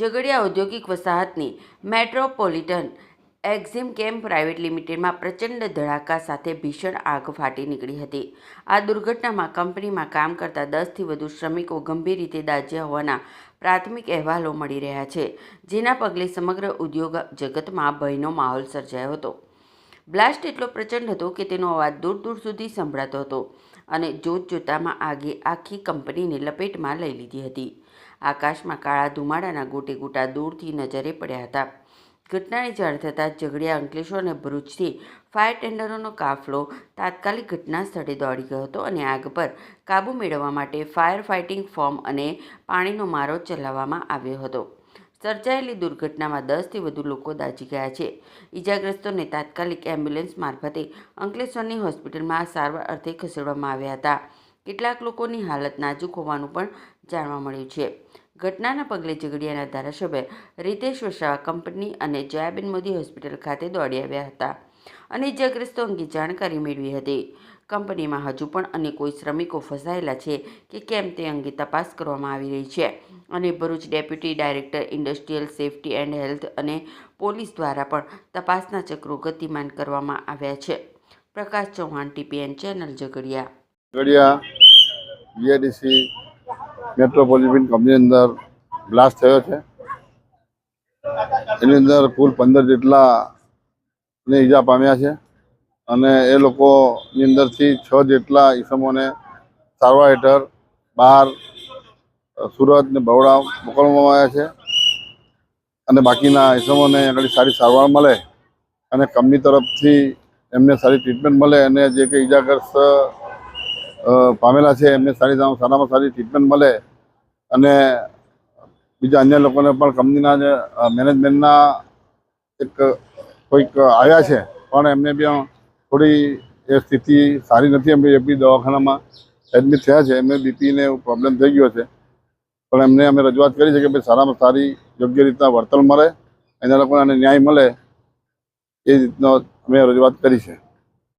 ઝઘડિયા ઔદ્યોગિક વસાહતની મેટ્રોપોલિટન એક્ઝિમ કેમ પ્રાઇવેટ લિમિટેડમાં પ્રચંડ ધડાકા સાથે ભીષણ આગ ફાટી નીકળી હતી. આ દુર્ઘટનામાં કંપનીમાં કામ કરતા 10થી વધુ શ્રમિકો ગંભીર રીતે દાઝ્યા હોવાના પ્રાથમિક અહેવાલો મળી રહ્યા છે, જેના પગલે સમગ્ર ઉદ્યોગ જગતમાં ભયનો માહોલ સર્જાયો હતો. બ્લાસ્ટ એટલો પ્રચંડ હતો કે તેનો અવાજ દૂર દૂર સુધી સંભળાતો હતો અને જોતજોતામાં આગે આખી કંપનીને લપેટમાં લઈ લીધી હતી. આકાશમાં કાળા ધુમાડાના ગોટે ગોટા દૂરથી નજરે પડ્યા હતા. ઘટનાની જાણ થતાં ઝઘડિયા, અંકલેશ્વર અને ભરૂચથી ફાયર ટેન્ડરોનો કાફલો તાત્કાલિક ઘટના સ્થળે દોડી ગયો હતો અને આગ પર કાબૂ મેળવવા માટે ફાયર ફાઇટિંગ ફોર્મ અને પાણીનો મારો ચલાવવામાં આવ્યો હતો. સર્જાયેલી દુર્ઘટનામાં 10થી વધુ લોકો દાઝી ગયા છે. ઇજાગ્રસ્તોને તાત્કાલિક એમ્બ્યુલન્સ મારફતે અંકલેશ્વરની હોસ્પિટલમાં સારવાર અર્થે ખસેડવામાં આવ્યા હતા. કેટલાક લોકોની હાલત નાજુક હોવાનું પણ જાણવા મળ્યું છે. ઘટનાના પગલે ઝઘડિયાના ધારાસભ્ય રીતેશ વસાવા કંપની અને જયાબેન મોદી હોસ્પિટલ ખાતે દોડી આવ્યા હતા અને ઇજાગ્રસ્તો અંગે જાણકારી મેળવી હતી. કંપનીમાં હજુ પણ અન્ય કોઈ શ્રમિકો ફસાયેલા છે કે કેમ તે અંગે તપાસ કરવામાં આવી રહી છે અને Bharuch deputy director industrial safety and health અને પોલીસ દ્વારા પણ તપાસના ચક્રો ગતિમાન કરવામાં આવ્યા છે. Prakash Chauhan, TPN channel, Jhagadia. GIDC metropolitan company અંદર બ્લાસ્ટ થયો છે. એની અંદર કુલ 15 જેટલાને ઈજા પામ્યા છે અને એ લોકોની અંદરથી 6 જેટલા ઈસમોને સારવાર હેઠળ બહાર સુરત ને બરોડા મોકલવામાં આવ્યા છે અને બાકીના ઈસમોને આગળ સારી સારવાર મળે અને કંપની તરફથી એમને સારી ટ્રીટમેન્ટ મળે અને જે કંઈ ઈજાગ્રસ્ત પામેલા છે એમને સારામાં સારી ટ્રીટમેન્ટ મળે અને બીજા અન્ય લોકોને પણ કંપનીના મેનેજમેન્ટના કોઈક આવ્યા છે પણ એમને બી થોડી એ સ્થિતિ સારી નથી. એમ બી દવાખાનામાં એડમિટ થયા છે. એમને બીપીને પ્રોબ્લેમ થઈ ગયો છે પણ એમને અમે રજૂઆત કરી છે કે ભાઈ સારામાં સારી યોગ્ય રીતના વળતર મળે, એના લોકોને ન્યાય મળે એ રીતનો અમે રજૂઆત કરી છે.